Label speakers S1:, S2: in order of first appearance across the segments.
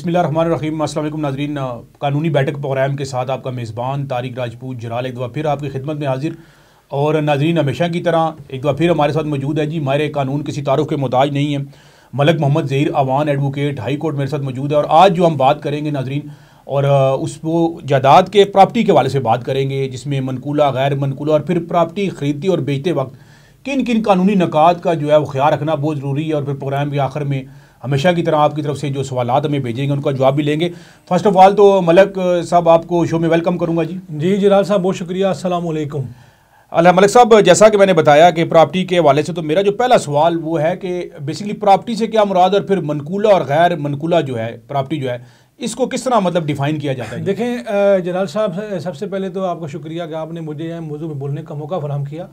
S1: बिस्मिल्लाहिर्रहमानिर्रहीम। अस्सलाम वालेकुम नाज़रीन, कानूनी बैठक प्रोग्राम के साथ आपका मेज़बान तारिक राजपूत जलाल एक दफ़ा फिर आपकी खिदमत में हाजिर। और नाज़रीन, हमेशा की तरह एक दफ़ा फिर हमारे साथ मौजूद है जी, माहिर कानून किसी तारुफ के मोहताज नहीं है, Malik Mohammad Zaheer Awan advocate high court मेरे साथ मौजूद है। और आज जो हम बात करेंगे नाज़रीन, और उस वो जायदाद के प्रॉपर्टी के हवाले से बात करेंगे, जिसमें मनकूला गैर मनकूला और फिर प्रॉपर्टी ख़रीदते और बेचते वक्त किन किन कानूनी नकात का जो है वो ख्याल रखना बहुत ज़रूरी है। और फिर प्रोग्राम के आखिर में हमेशा की तरह आपकी तरफ से जो सवालात हमें भेजेंगे उनका जवाब भी लेंगे। फ़र्स्ट ऑफ़ ऑल तो मलक साहब आपको शो में वेलकम करूँगा जी।
S2: जी जलाल साहब बहुत शुक्रिया, अस्सलाम वालेकुम।
S1: अल्लाह मलक साहब, जैसा कि मैंने बताया कि प्रॉपर्टी के हवाले से तो मेरा जो पहला सवाल वो है कि बेसिकली प्रॉपर्टी से क्या मुराद, और फिर मनकूला और गैर मनकूला जो है प्रॉपर्टी जो है इसको किस तरह मतलब डिफ़ाइन किया जाता है?
S2: देखें जलाल साहब, सबसे पहले तो आपका शुक्रिया कि आपने मुझे यह मौजूद में बोलने का मौका फराहम किया।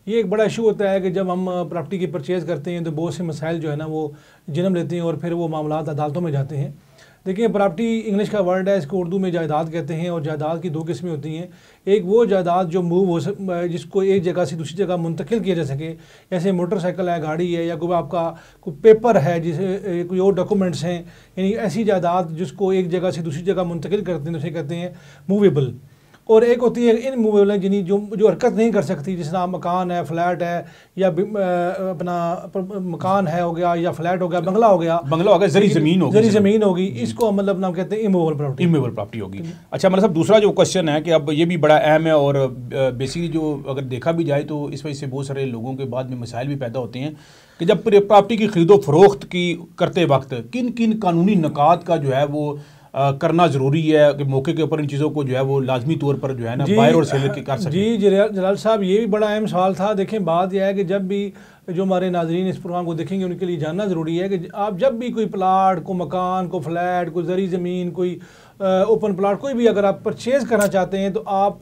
S2: ये एक बड़ा इशू होता है कि जब हम प्रॉपर्टी की परचेज़ करते हैं तो बहुत से मसाइल जो है ना वो जन्म लेते हैं और फिर वो मामलात अदालतों में जाते हैं। देखिए, प्रॉपर्टी इंग्लिश का वर्ड है, इसको उर्दू में जायदाद कहते हैं। और जायदाद की दो किस्में होती हैं। एक वो जायदाद जो मूव हो जिसको एक जगह से दूसरी जगह मुंतकिल किया जा सके, जैसे मोटरसाइकिल है, गाड़ी है, या कोई आपका कोई पेपर है, जिसे कोई और डॉक्यूमेंट्स हैं, यानी ऐसी जायदाद जिसको एक जगह से दूसरी जगह मुंतकिल करते हैं, उसे कहते हैं मूवेबल। और एक होती है इनमूवेबल, जिन्हें जो हरकत नहीं कर सकती, जिस तरह मकान है, फ्लैट है, या अपना मकान है हो गया, या फ्लैट हो गया, बंगला हो गया,
S1: जरी ज़मीन होगी,
S2: इसको हम मतलब नाम कहते हैं इमूवेबल
S1: प्रॉपर्टी होगी। अच्छा मतलब साहब, दूसरा जो क्वेश्चन है कि अब ये भी बड़ा अहम है, और बेसिकली जो अगर देखा भी जाए तो इस वजह से बहुत सारे लोगों के बाद में मसाइल भी पैदा होते हैं कि जब प्रॉपर्टी की खरीदो फरोख्त की करते वक्त किन किन कानूनी नकात का जो है वो करना ज़रूरी है कि मौके के ऊपर इन चीज़ों को जो है वो लाजमी तौर पर जो है ना बायर और सेलर की कर सकें।
S2: जी जलाल साहब, ये भी बड़ा अहम सवाल था। देखें, बात यह है कि जब भी जो हमारे नाजरीन इस प्रोग्राम को देखेंगे उनके लिए जानना ज़रूरी है कि आप जब भी कोई प्लाट, को मकान, को फ्लैट, कोई जरी ज़मीन, कोई ओपन प्लाट, कोई भी अगर आप परचेज़ करना चाहते हैं तो आप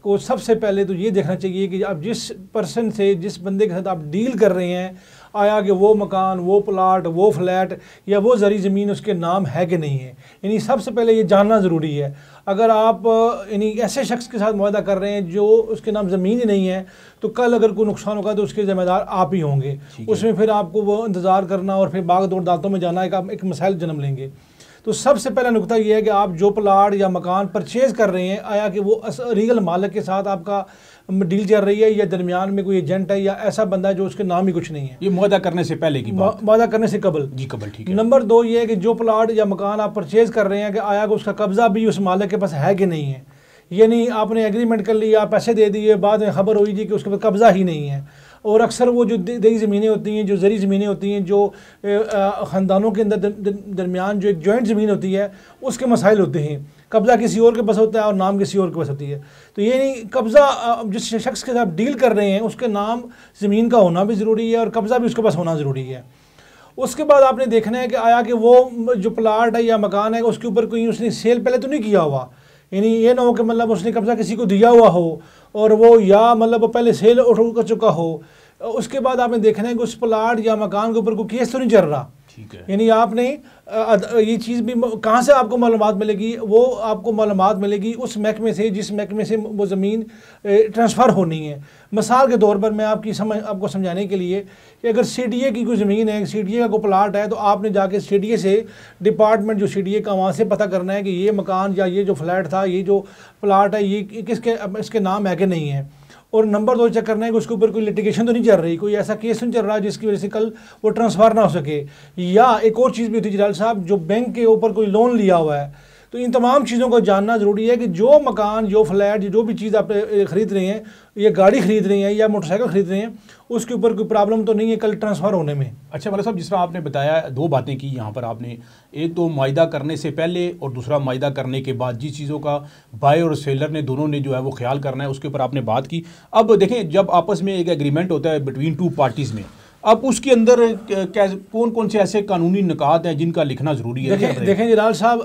S2: को सबसे पहले तो ये देखना चाहिए कि आप जिस पर्सन से, जिस बंदे के साथ आप डील कर रहे हैं, आया कि वो मकान, वो प्लाट, वो फ्लैट या वो जरी ज़मीन उसके नाम है कि नहीं है। यानी सबसे पहले ये जानना ज़रूरी है। अगर आप यानी ऐसे शख्स के साथ मुआहदा कर रहे हैं जो उसके नाम ज़मीन ही नहीं है, तो कल अगर कोई नुकसान होगा तो उसके ज़िम्मेदार आप ही होंगे। उसमें फिर आपको वो इंतज़ार करना और फिर भाग दौड़ अदालतों में जाना एक मसाइल जन्म लेंगे। तो सबसे पहला नुकता ये है कि आप जो प्लाट या मकान परचेज़ कर रहे हैं, आया कि वो रीगल मालिक के साथ आपका डील चल रही है, या दरमियान में कोई एजेंट है, या ऐसा बंदा है जो उसके नाम ही कुछ नहीं है।
S1: ये मुआहदा करने से पहले की बात,
S2: मुआहदा करने से कबल
S1: जी कबल, ठीक है।
S2: नंबर 2 ये है कि जो प्लाट या मकान आप परचेज़ कर रहे हैं कि आया कि उसका कब्ज़ा भी उस मालिक के पास है कि नहीं है। ये नहीं आपने एग्रीमेंट कर लिया, पैसे दे दिए, बाद में खबर हुई जी कि उसके पास कब्ज़ा ही नहीं है। और अक्सर वो जो देगी ज़मीनें होती हैं, जो ज़री ज़मीनें होती हैं, जो ख़ानदानों के अंदर दरमियान जो एक जॉइंट ज़मीन होती है, उसके मसाइल होते हैं। कब्ज़ा किसी और के पास होता है और नाम किसी और के पास होती है। तो ये नहीं, कब्ज़ा जिस शख्स के साथ डील कर रहे हैं उसके नाम ज़मीन का होना भी ज़रूरी है और कब्ज़ा भी उसके पास होना ज़रूरी है। उसके बाद आपने देखना है कि आया कि वो जो प्लाट है या मकान है उसके ऊपर कोई उसने सेल पहले तो नहीं किया हुआ। यानी ये ना हो कि मतलब उसने कब्ज़ा किसी को दिया हुआ हो और वो या मतलब वो पहले सेल उठ कर चुका हो। उसके बाद आपने देखना है कि उस प्लाट या मकान के ऊपर कोई केस तो नहीं चल रहा। यानी आपने ये चीज़ भी कहाँ से आपको मालूमात मिलेगी, वो आपको मालूमात मिलेगी उस महकमे से जिस महकमे से वो ज़मीन ट्रांसफ़र होनी है। मिसाल के तौर पर मैं आपको समझाने के लिए कि अगर CDA की कोई ज़मीन है, CDA का कोई प्लाट है, तो आपने जाके CDA से डिपार्टमेंट जो CDA का वहाँ से पता करना है कि ये मकान या ये जो फ्लैट था, ये जो प्लाट है, ये इसके नाम है कि नहीं है। और नंबर 2 चेक करना है कि उसके ऊपर कोई लिटिगेशन तो नहीं चल रही, कोई ऐसा केस नहीं चल रहा जिसकी वजह से कल वो ट्रांसफ़र ना हो सके। या एक और चीज़ भी होती है जलाल साहब, जो बैंक के ऊपर कोई लोन लिया हुआ है। तो इन तमाम चीज़ों को जानना ज़रूरी है कि जो मकान, जो फ्लैट, जो भी चीज़ आप ख़रीद रहे हैं, या गाड़ी ख़रीद रहे हैं या मोटरसाइकिल ख़रीद रहे हैं, उसके ऊपर कोई प्रॉब्लम तो नहीं है कल ट्रांसफ़र होने में।
S1: अच्छा मतलब साहब, जिस तरह आपने बताया 2 बातें की यहाँ पर आपने, एक तो मुआहदा करने से पहले और दूसरा मुआहदा करने के बाद जिस चीज़ों का बायर और सेलर ने दोनों ने जो है वो ख्याल करना है, उसके ऊपर आपने बात की। अब देखें, जब आपस में एक एग्रीमेंट होता है बिटवीन 2 पार्टीज़ में, अब उसके अंदर कौन कौन से ऐसे कानूनी निकात हैं जिनका लिखना ज़रूरी है?
S2: देखें जलाल साहब,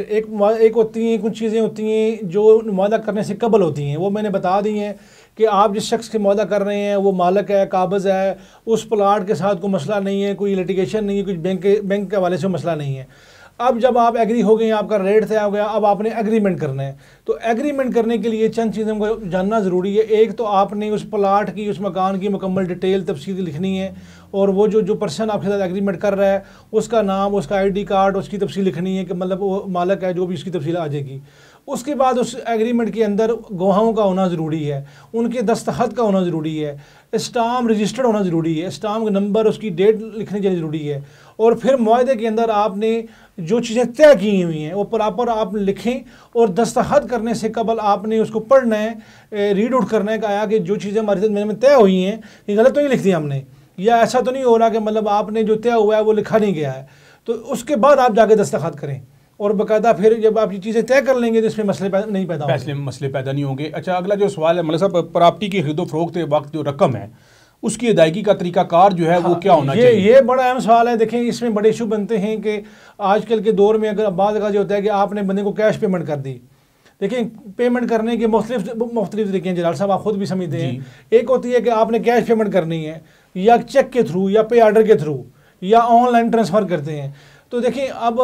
S2: एक होती हैं, कुछ चीज़ें होती हैं जो मुआहदा करने से कबल होती हैं, वो मैंने बता दी हैं कि आप जिस शख्स के मुआहदा कर रहे हैं वो मालिक है, काबज़ है, उस प्लाट के साथ कोई मसला नहीं है, कोई लिटिगेशन नहीं है, कुछ बैंक के हवाले से मसला नहीं है। अब जब आप एग्री हो गए, आपका रेट तय हो गया, अब आपने एग्रीमेंट करना है। तो एग्रीमेंट करने के लिए चंद चीज़ों को जानना ज़रूरी है। एक तो आपने उस प्लाट की, उस मकान की मुकम्मल डिटेल तफसील लिखनी है, और वो जो पर्सन आपके साथ एग्रीमेंट कर रहा है उसका नाम, उसका ID कार्ड, उसकी तफसील लिखनी है कि मतलब वो मालिक है, जो भी उसकी तफसील आ जाएगी। उसके बाद उस एग्रीमेंट के अंदर गवाहों का होना ज़रूरी है, उनके दस्तखत का होना ज़रूरी है, स्टाम्प रजिस्टर्ड होना ज़रूरी है, स्टाम्प नंबर, उसकी डेट लिखनी ज़रूरी है। और फिर मुआहदे के अंदर आपने जो चीज़ें तय की हुई हैं वो प्रॉपर आप लिखें, और दस्तखत करने से कबल आपने उसको पढ़ना है, रीड आउट करना है कि आया कि जो चीज़ें हमारे साथ में तय हुई हैं ये गलत तो नहीं लिख दी हमने, या ऐसा तो नहीं हो रहा कि मतलब आपने जो तय हुआ है वो लिखा नहीं गया है। तो उसके बाद आप जाके दस्तखत करें, और बाकायदा फिर जब आप ये चीज़ें तय कर लेंगे तो इसमें मसले नहीं पैदा होंगे।
S1: मसले पैदा नहीं होंगे। अच्छा, अगला जो सवाल है मलिक साहब, प्रॉपर्टी की खरीदो फरोख्त के वक्त जो रकम है उसकी अदायगी का तरीकाकार जो है वो क्या होना चाहिए?
S2: ये बड़ा अहम सवाल है। देखें, इसमें बड़े इशू बनते हैं कि आजकल के दौर में अगर बाद का जो होता है कि आपने बंदे को कैश पेमेंट कर दी। देखें, पेमेंट करने के मुख्तलिफ तरीके हैं, जलाल साहब आप खुद भी समझते हैं। एक होती है कि आपने कैश पेमेंट करनी है, या चेक के थ्रू, या पे आर्डर के थ्रू, या ऑनलाइन ट्रांसफ़र करते हैं। तो देखिए, अब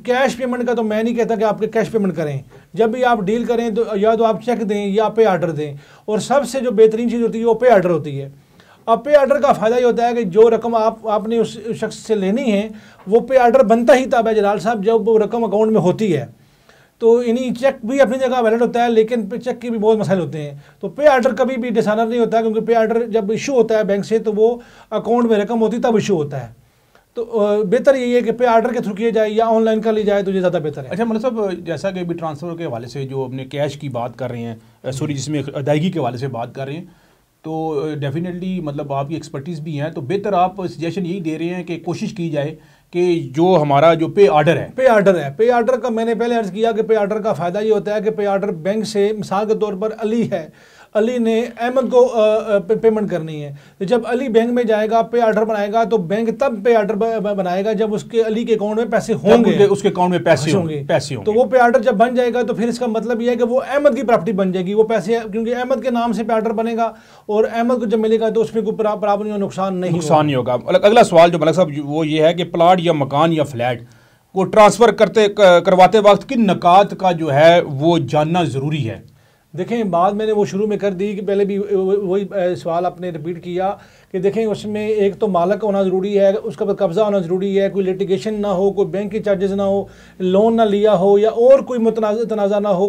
S2: कैश पेमेंट का तो मैं नहीं कहता कि आप कैश पेमेंट करें। जब भी आप डील करें तो या तो आप चेक दें या पे आर्डर दें, और सबसे जो बेहतरीन चीज़ होती है वो पे आर्डर होती है। अब पे आर्डर का फ़ायदा ये होता है कि जो रकम आपने उस शख्स से लेनी है वो पे आर्डर बनता ही तब है जलाल साहब जब वो रकम अकाउंट में होती है। तो इन्हीं चेक भी अपनी जगह वैलिड होता है, लेकिन चेक के भी बहुत मसाइल होते हैं। तो पे आर्डर कभी भी डिसऑनर नहीं होता, क्योंकि पे आर्डर जब इशू होता है बैंक से तो वो अकाउंट में रकम होती तब इशू होता है। तो बेहतर यही है कि पे आर्डर के थ्रू किया जाए या ऑनलाइन कर ली जाए तो ये ज़्यादा बेहतर है।
S1: अच्छा मतलब साहब, जैसा कि अभी ट्रांसफ़र के हवाले से जो अपने कैश की बात कर रहे हैं, सॉरी जिसमें अदायगी के हवाले से बात कर रहे हैं, तो डेफिनेटली मतलब आपकी एक्सपर्टीज़ भी हैं, तो बेहतर आप सजेशन यही दे रहे हैं कि कोशिश की जाए कि जो हमारा जो पे आर्डर है,
S2: पे आर्डर का मैंने पहले अर्ज़ किया कि पे आर्डर का फ़ायदा ये होता है कि पे आर्डर बैंक से, मिसाल के तौर पर अली है, अली ने अहमद को पेमेंट करनी है, तो जब अली बैंक में जाएगा पे आर्डर बनाएगा तो बैंक तब पे आर्डर बनाएगा जब उसके अली के अकाउंट में पैसे होंगे,
S1: उसके अकाउंट में पैसे होंगे।
S2: तो वो पे आर्डर जब बन जाएगा तो फिर इसका मतलब ये है कि वो अहमद की प्रॉपर्टी बन जाएगी, वो पैसे, क्योंकि अहमद के नाम से पे आर्डर बनेगा और अहमद को जब मिलेगा तो उसमें कोई प्रॉपर्टी नुकसान नहीं
S1: होगा। अगला सवाल जो मलिक साहब वो ये है कि प्लाट या मकान या फ्लैट को ट्रांसफ़र करवाते वक्त किन नकात का जो है वो जानना ज़रूरी है?
S2: देखें, बात मैंने वो शुरू में कर दी कि पहले भी वही सवाल आपने रिपीट किया कि देखें उसमें एक तो मालिक होना ज़रूरी है, उसका कब्ज़ा होना ज़रूरी है, कोई लिटिगेशन ना हो, कोई बैंक के चार्जेस ना हो, लोन ना लिया हो, या और कोई तनाज़ा ना हो,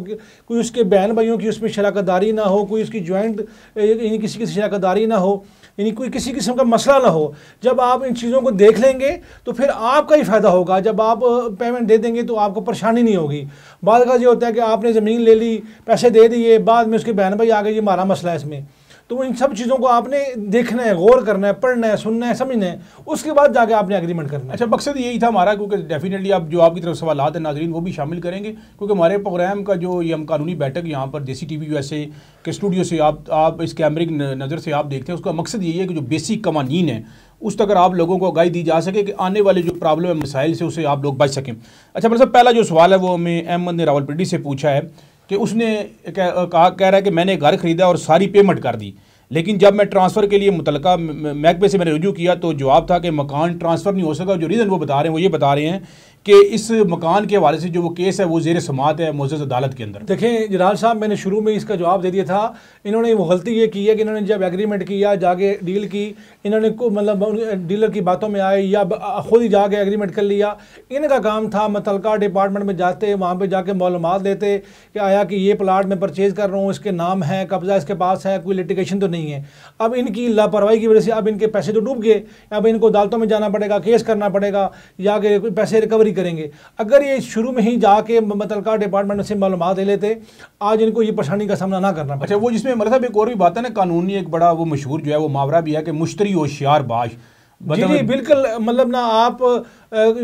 S2: कोई उसके बहन भाइयों की उसमें शराकतदारी ना हो, कोई उसकी जॉइंट किसी की शराकतदारी ना हो, यानी कोई किसी किस्म का मसला ना हो। जब आप इन चीज़ों को देख लेंगे तो फिर आपका ही फ़ायदा होगा। जब आप पेमेंट दे देंगे तो आपको परेशानी नहीं होगी। बाद का ये होता है कि आपने ज़मीन ले ली, पैसे दे दिए, बाद में उसके बहन भाई आ गए, ये हमारा मसला है इसमें। तो इन सब चीज़ों को आपने देखना है, गौर करना है, पढ़ना है, सुनना है, समझना है, उसके बाद जाके आपने एग्रीमेंट करना है।
S1: अच्छा, मकसद यही था हमारा, क्योंकि डेफिनेटली आप जो आपकी तरफ सवालात हैं नाज़रीन वो भी शामिल करेंगे, क्योंकि हमारे प्रोग्राम का जो ये हम कानूनी बैठक यहाँ पर देसी TV USA के स्टूडियो से आप इस कैमरे की नज़र से आप देखते हैं, उसका मकसद यही है कि जो बेसिक कवानीन है उस तक अगर आप लोगों को आगाही दी जा सके कि आने वाले जो प्रॉब्लम है मसाइल से उसे आप लोग बच सकें। अच्छा मतलब पहला जो सवाल है वो हमें अहमद ने रावलपिंडी से पूछा है कि उसने कह रहा है कि मैंने घर ख़रीदा और सारी पेमेंट कर दी, लेकिन जब मैं ट्रांसफ़र के लिए मुतलका महकमे से मैंने रुजू किया तो जवाब था कि मकान ट्रांसफ़र नहीं हो सका। जो रीज़न वो बता रहे हैं वो ये बता रहे हैं कि इस मकान के हवाले से जो वो केस है वो ज़ेर समाअत है मुअज़्ज़ज़ अदालत के अंदर।
S2: देखें जलाल साहब, मैंने शुरू में इसका जवाब दे दिया था। इन्होंने वो गलती ये की है कि इन्होंने जब एग्रीमेंट किया, जाके डील की, इन्होंने को मतलब डीलर की बातों में आए या खुद ही जाके एग्रीमेंट कर लिया। इनका काम था मुतलका डिपार्टमेंट में जाते, वहाँ पर जाके मालूमात देते कि आया कि ये प्लाट मैं परचेज़ कर रहा हूँ, इसके नाम है, कब्ज़ा इसके पास है, कोई लिटिगेशन तो नहीं है। अब इनकी लापरवाही की वजह से अब इनके पैसे तो डूब गए, अब इनको अदालतों में जाना पड़ेगा, केस करना पड़ेगा, जाके पैसे रिकवरी करेंगे। अगर ये शुरू में ही जाके मुतलका डिपार्टमेंट से मालूमात दे लेते, आज इनको ये परेशानी का सामना ना करना पड़ता।
S1: अच्छा, वो जिसमें मतलब एक और भी बात है ना, कानूनी एक बड़ा वो मशहूर जो है वो मुहावरा भी है कि मुश्तरी होशियार बाश।
S2: जी बिल्कुल, मतलब ना आप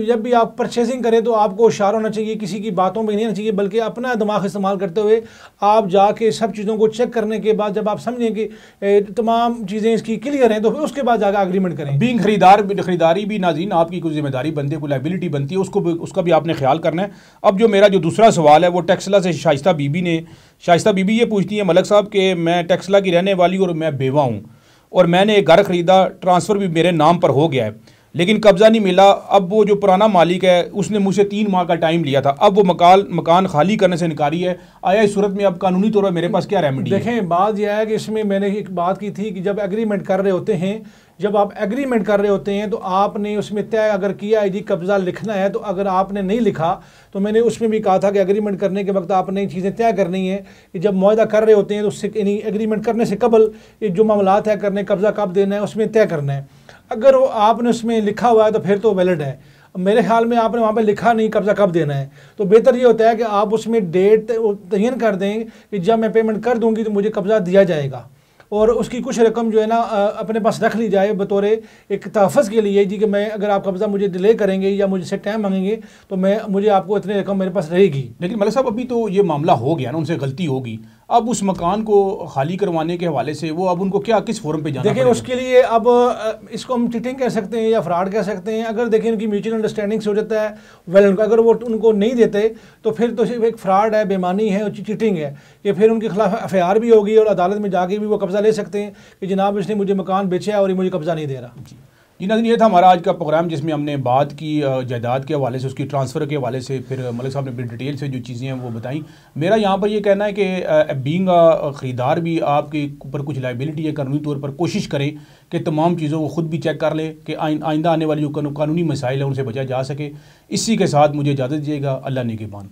S2: जब भी आप परचेजिंग करें तो आपको होशियार होना चाहिए, किसी की बातों में नहीं होना चाहिए, बल्कि अपना दिमाग इस्तेमाल करते हुए आप जाके सब चीज़ों को चेक करने के बाद जब आप समझें कि तमाम चीज़ें इसकी क्लियर हैं तो फिर उसके बाद जाकर एग्रीमेंट करें।
S1: बीइंग खरीदारी भी नाज़रीन आपकी कोई जिम्मेदारी बनती है, कोई लायबिलिटी बनती है, उसका भी आपने ख्याल करना है। अब जो मेरा जो दूसरा सवाल है वो टेक्सला से शाइस्ता बीबी ये पूछती है मलिक साहब कि मैं टेक्सला की रहने वाली और मैं बेवा हूँ और मैंने एक घर ख़रीदा, ट्रांसफ़र भी मेरे नाम पर हो गया है, लेकिन कब्ज़ा नहीं मिला। अब वो जो पुराना मालिक है उसने मुझसे 3 माह का टाइम लिया था, अब वो मकान खाली करने से इनकारी है। आया इस सूरत में अब कानूनी तौर पर मेरे पास क्या रेमेडी है?
S2: देखें, बात यह है कि इसमें मैंने एक बात की थी कि जब एग्रीमेंट कर रहे होते हैं, जब आप एग्रीमेंट कर रहे होते हैं तो आपने उसमें तय अगर किया है जी कब्ज़ा लिखना है, तो अगर आपने नहीं लिखा तो मैंने उसमें भी कहा था कि एग्रीमेंट करने के वक्त आपने चीज़ें तय करनी है कि जब मुआहदा कर रहे होते हैं तो उससे यानी एग्रीमेंट करने से कबल ये जो मामला तय करने, कब्ज़ा कब देना है उसमें तय करना है। अगर वो आपने उसमें लिखा हुआ है तो फिर तो वैलिड है। मेरे ख्याल में आपने वहाँ पे लिखा नहीं कब्ज़ा कब देना है, तो बेहतर ये होता है कि आप उसमें डेट तयन कर दें कि जब मैं पेमेंट कर दूँगी तो मुझे कब्ज़ा दिया जाएगा, और उसकी कुछ रकम जो है ना अपने पास रख ली जाए बतौर एक तहफ़्फ़ुज़ के लिए जी कि मैं अगर आप कब्ज़ा मुझे डिले करेंगे या मुझसे टाइम मांगेंगे तो मुझे आपको इतनी रकम मेरे पास रहेगी।
S1: लेकिन मलिक साहब अभी तो ये मामला हो गया ना, उनसे गलती होगी, अब उस मकान को खाली करवाने के हवाले से वो अब उनको क्या किस फोरम पे जाना
S2: देखिए उसके लिए अब इसको हम चीटिंग कह सकते हैं या फ्रॉड कह सकते हैं। अगर देखिए उनकी म्यूचुअल अंडरस्टैंडिंग से हो जाता है वेल, अगर वो उनको नहीं देते तो फिर तो सिर्फ एक फ्रॉड है, बेईमानी है, चीटिंग है कि फिर उनके खिलाफ एफआईआर भी होगी और अदालत में जाके भी वो कब्ज़ा ले सकते हैं कि जनाब इसने मुझे मकान बेचा है और ये मुझे कब्ज़ा नहीं दे रहा।
S1: जी नाज़रीन, ये था हमारा आज का प्रोग्राम जिसमें हमने बात की जायदाद के हवाले से, उसकी ट्रांसफ़र के हवाले से, फिर मलिक साहब ने बड़ी डिटेल से जो चीज़ें हैं वो बताई। मेरा यहाँ पर ये कहना है कि बीइंग ख़रीदार भी आपके ऊपर कुछ लाइबिलिटी है, कानूनी तौर पर कोशिश करें कि तमाम चीज़ों को ख़ुद भी चेक कर लें कि आइंदा आने वाली जो कानूनी मसाइल हैं उनसे बचा जा सके। इसी के साथ मुझे इजाज़त दीजिएगा। अल्लाह निगहबान।